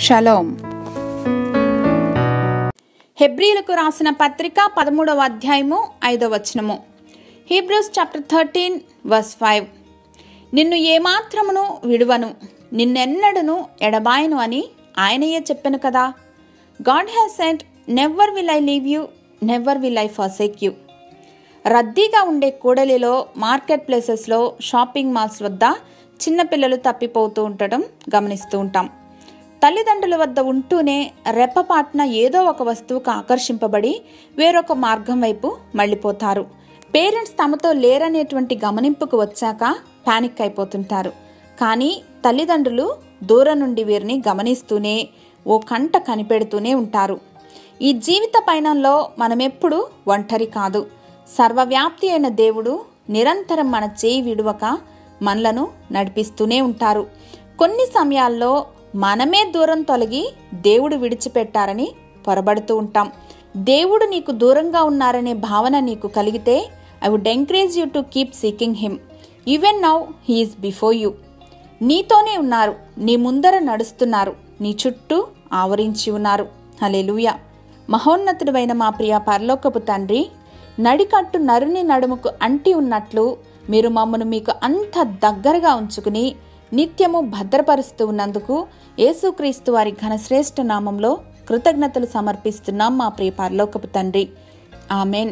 Shalom. హెబ్రీలకు రాసిన పత్రిక 13వ అధ్యాయము 5వ వచనము. Hebrews chapter 13 verse 5. నిన్ను ఏమాత్రమును విడువను, నిన్నెన్నడను ఎడబాయను అని ఆయనయే చెప్పెను కదా. God has said, never will I leave you, never will I forsake you. రద్దీగా ఉండే కూడలిలో, మార్కెట్ ప్లేసెస్లో, షాపింగ్ మాల్స్ వద్ద చిన్నపిల్లలు తప్పిపోతూ ఉండటం గమనిస్తూ ఉంటాం. తల్లిదండ్రుల వద్ద ఉంటూనే రెప్పపాటున ఏదో ఒక వస్తువుకు ఆకర్షింపబడి వేరొక మార్గం వైపు మళ్ళీపోతారు. పేరెంట్స్ తమతో లేరనేటువంటి గమనింపుకు వచ్చాక పానిక్ అయిపోతుంటారు. కానీ తల్లిదండ్రులు దూరం నుండి వీరిని గమనిస్తూనే ఓ కంట కనిపెడుతూనే ఉంటారు. ఈ జీవిత పయనంలో మనమెప్పుడు ఒంటరి కాదు. సర్వవ్యాప్తి అయిన దేవుడు నిరంతరం మన చేయి విడువక మనలను నడిపిస్తూనే ఉంటారు. కొన్ని సమయాల్లో మనమే దూరం తొలగి దేవుడు విడిచిపెట్టారని పొరబడుతూ ఉంటాం. దేవుడు నీకు దూరంగా ఉన్నారనే భావన నీకు కలిగితే I would encourage you to keep seeking him. Even now he is before you. నీతోనే ఉన్నారు, నీ ముందర నడుస్తున్నారు, నీ చుట్టూ ఆవరించి ఉన్నారు. హల్లెలూయా. మహోన్నతుడైన మా ప్రియ పరలోకపు తండ్రి, నడికట్టు నరుని నడుముకు అంటి ఉన్నట్లు మీరు మమ్మను మీకు అంత దగ్గరగా ఉంచుకుని నిత్యము భద్రపరుస్తూ ఉన్నందుకు యేసుక్రీస్తు వారి ఘనశ్రేష్ఠ నామంలో కృతజ్ఞతలు సమర్పిస్తున్నాం మా ప్రియ పరలోకపు తండ్రి. ఆమెన్.